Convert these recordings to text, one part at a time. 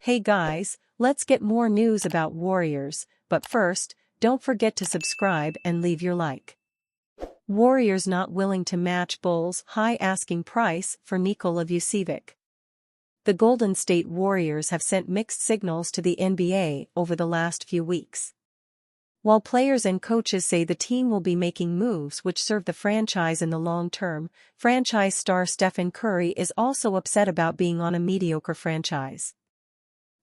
Hey guys, let's get more news about Warriors, but first, don't forget to subscribe and leave your like. Warriors not willing to match Bulls' high asking price for Nikola Vucevic. The Golden State Warriors have sent mixed signals to the NBA over the last few weeks. While players and coaches say the team will be making moves which serve the franchise in the long term, franchise star Stephen Curry is also upset about being on a mediocre franchise.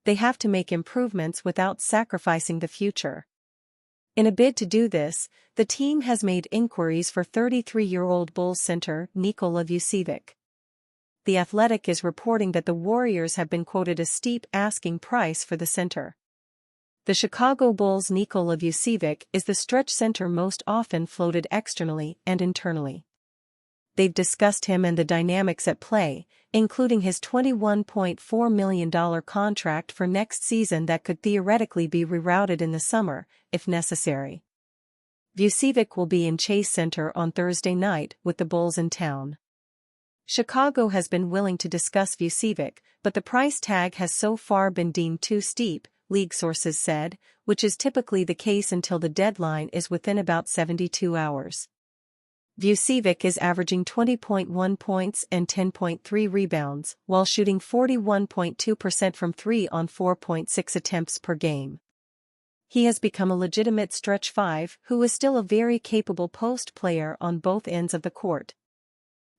They have to make improvements without sacrificing the future. In a bid to do this, the team has made inquiries for 33-year-old Bulls center Nikola Vucevic. The Athletic is reporting that the Warriors have been quoted a steep asking price for the center. The Chicago Bulls' Nikola Vucevic is the stretch center most often floated externally and internally. They've discussed him and the dynamics at play, including his $21.4 million contract for next season that could theoretically be rerouted in the summer, if necessary. Vucevic will be in Chase Center on Thursday night with the Bulls in town. Chicago has been willing to discuss Vucevic, but the price tag has so far been deemed too steep, league sources said, which is typically the case until the deadline is within about 72 hours. Vucevic is averaging 20.1 points and 10.3 rebounds, while shooting 41.2% from 3 on 4.6 attempts per game. He has become a legitimate stretch five who is still a very capable post player on both ends of the court.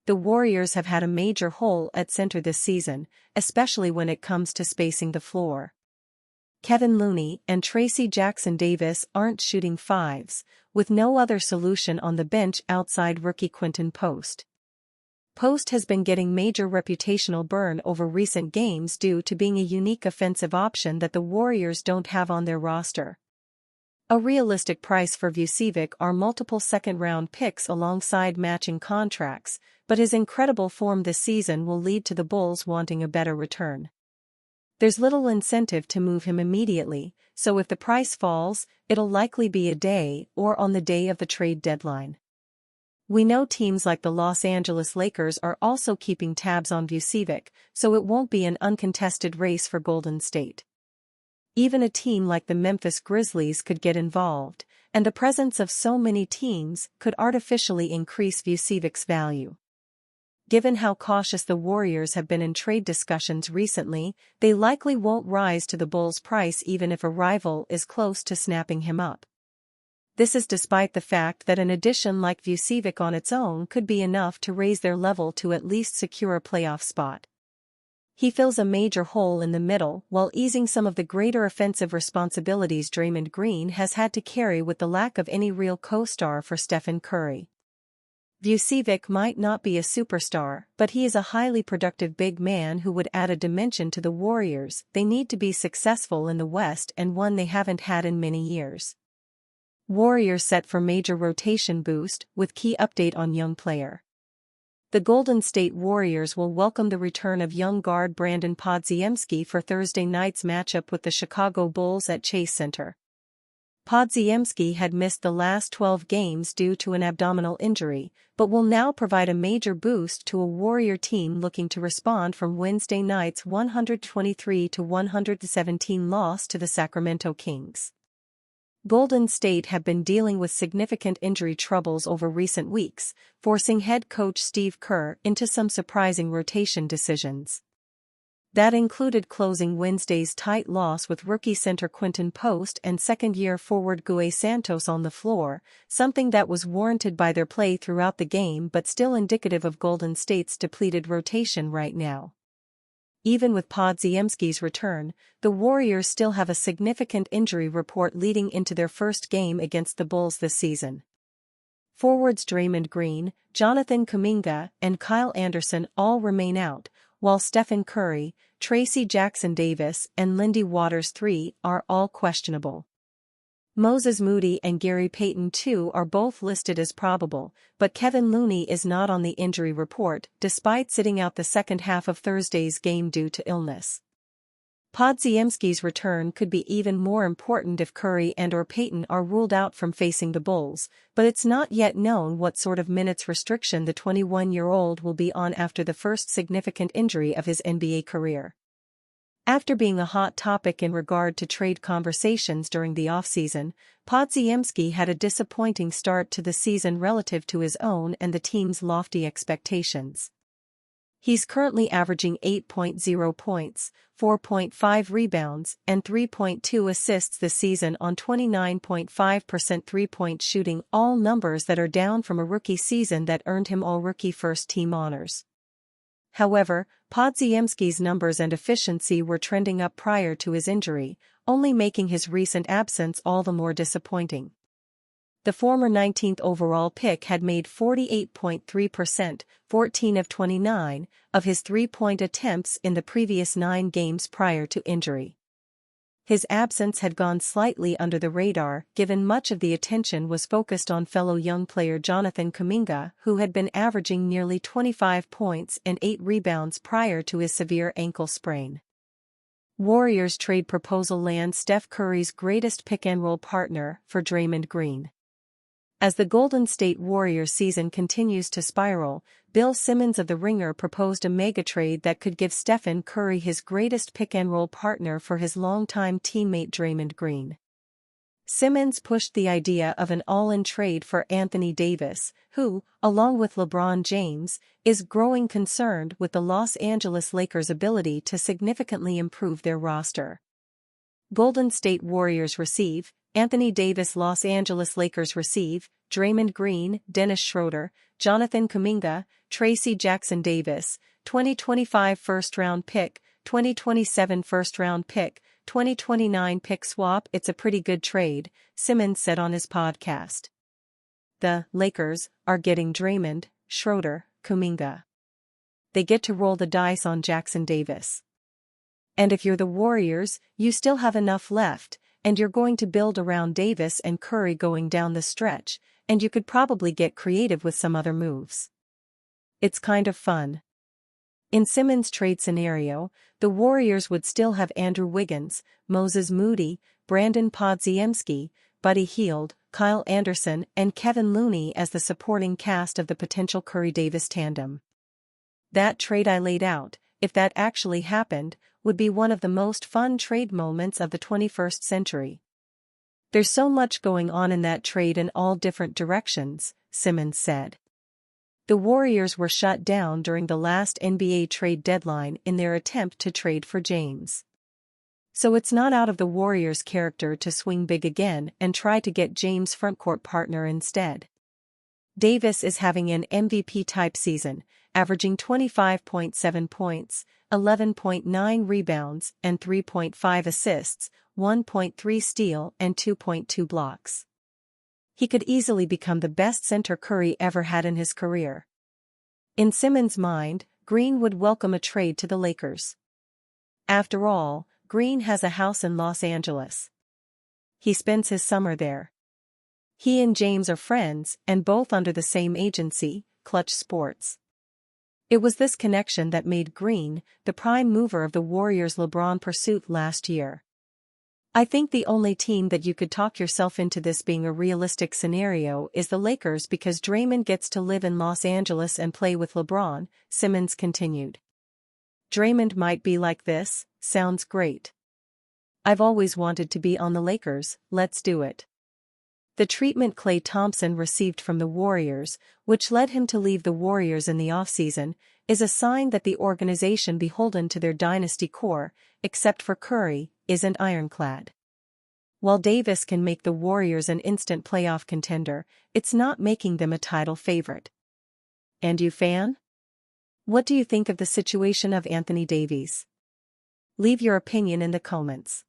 The Warriors have had a major hole at center this season, especially when it comes to spacing the floor. Kevin Looney and Tracy Jackson-Davis aren't shooting fives, with no other solution on the bench outside rookie Quinton Post. Post has been getting major reputational burn over recent games due to being a unique offensive option that the Warriors don't have on their roster. A realistic price for Vucevic are multiple second-round picks alongside matching contracts, but his incredible form this season will lead to the Bulls wanting a better return. There's little incentive to move him immediately, so if the price falls, it'll likely be a day or on the day of the trade deadline. We know teams like the Los Angeles Lakers are also keeping tabs on Vucevic, so it won't be an uncontested race for Golden State. Even a team like the Memphis Grizzlies could get involved, and the presence of so many teams could artificially increase Vucevic's value. Given how cautious the Warriors have been in trade discussions recently, they likely won't rise to the Bulls' price even if a rival is close to snapping him up. This is despite the fact that an addition like Vucevic on its own could be enough to raise their level to at least secure a playoff spot. He fills a major hole in the middle while easing some of the greater offensive responsibilities Draymond Green has had to carry with the lack of any real co-star for Stephen Curry. Vucevic might not be a superstar, but he is a highly productive big man who would add a dimension to the Warriors. They need to be successful in the West and one they haven't had in many years. Warriors set for major rotation boost with key update on young player. The Golden State Warriors will welcome the return of young guard Brandon Podziemski for Thursday night's matchup with the Chicago Bulls at Chase Center. Podziemski had missed the last 12 games due to an abdominal injury, but will now provide a major boost to a Warrior team looking to respond from Wednesday night's 123-117 loss to the Sacramento Kings. Golden State have been dealing with significant injury troubles over recent weeks, forcing head coach Steve Kerr into some surprising rotation decisions. That included closing Wednesday's tight loss with rookie center Quinton Post and second-year forward Gue Santos on the floor, something that was warranted by their play throughout the game but still indicative of Golden State's depleted rotation right now. Even with Podziemski's return, the Warriors still have a significant injury report leading into their first game against the Bulls this season. Forwards Draymond Green, Jonathan Kuminga, and Kyle Anderson all remain out, while Stephen Curry, Tracy Jackson-Davis, and Lindy Waters III are all questionable. Moses Moody and Gary Payton II are both listed as probable, but Kevin Looney is not on the injury report despite sitting out the second half of Thursday's game due to illness. Podziemski's return could be even more important if Curry and/or Payton are ruled out from facing the Bulls, but it's not yet known what sort of minutes restriction the 21-year-old will be on after the first significant injury of his NBA career. After being a hot topic in regard to trade conversations during the offseason, Podziemski had a disappointing start to the season relative to his own and the team's lofty expectations. He's currently averaging 8.0 points, 4.5 rebounds, and 3.2 assists this season on 29.5% three-point shooting, all numbers that are down from a rookie season that earned him all-rookie first-team honors. However, Podziemski's numbers and efficiency were trending up prior to his injury, only making his recent absence all the more disappointing. The former 19th overall pick had made 48.3%, 14 of 29, of his three-point attempts in the previous 9 games prior to injury. His absence had gone slightly under the radar, given much of the attention was focused on fellow young player Jonathan Kuminga, who had been averaging nearly 25 points and 8 rebounds prior to his severe ankle sprain. Warriors trade proposal lands Steph Curry's greatest pick-and-roll partner for Draymond Green. As the Golden State Warriors season continues to spiral, Bill Simmons of The Ringer proposed a mega-trade that could give Stephen Curry his greatest pick-and-roll partner for his longtime teammate Draymond Green. Simmons pushed the idea of an all-in trade for Anthony Davis, who, along with LeBron James, is growing concerned with the Los Angeles Lakers' ability to significantly improve their roster. Golden State Warriors receive Anthony Davis. Los Angeles Lakers receive Draymond Green, Dennis Schroeder, Jonathan Kuminga, Tracy Jackson Davis, 2025 first-round pick, 2027 first-round pick, 2029 pick swap. It's a pretty good trade, Simmons said on his podcast. The Lakers are getting Draymond, Schroeder, Kuminga. They get to roll the dice on Jackson Davis. And if you're the Warriors, you still have enough left, and you're going to build around Davis and Curry going down the stretch, and you could probably get creative with some other moves. It's kind of fun. In Simmons' trade scenario, the Warriors would still have Andrew Wiggins, Moses Moody, Brandon Podziemski, Buddy Hield, Kyle Anderson, and Kevin Looney as the supporting cast of the potential Curry-Davis tandem. That trade I laid out, if that actually happened, would be one of the most fun trade moments of the 21st century. There's so much going on in that trade in all different directions, Simmons said. The Warriors were shut down during the last NBA trade deadline in their attempt to trade for James. So it's not out of the Warriors' character to swing big again and try to get James' frontcourt partner instead. Davis is having an MVP-type season, averaging 25.7 points, 11.9 rebounds, and 3.5 assists, 1.3 steal and 2.2 blocks. He could easily become the best center Curry ever had in his career. In Simmons' mind, Green would welcome a trade to the Lakers. After all, Green has a house in Los Angeles. He spends his summer there. He and James are friends and both under the same agency, Clutch Sports. It was this connection that made Green the prime mover of the Warriors' LeBron pursuit last year. I think the only team that you could talk yourself into this being a realistic scenario is the Lakers because Draymond gets to live in Los Angeles and play with LeBron, Simmons continued. Draymond might be like this, sounds great. I've always wanted to be on the Lakers, let's do it. The treatment Klay Thompson received from the Warriors, which led him to leave the Warriors in the offseason, is a sign that the organization beholden to their dynasty core, except for Curry, isn't ironclad. While Davis can make the Warriors an instant playoff contender, it's not making them a title favorite. And you fan? What do you think of the situation of Anthony Davies? Leave your opinion in the comments.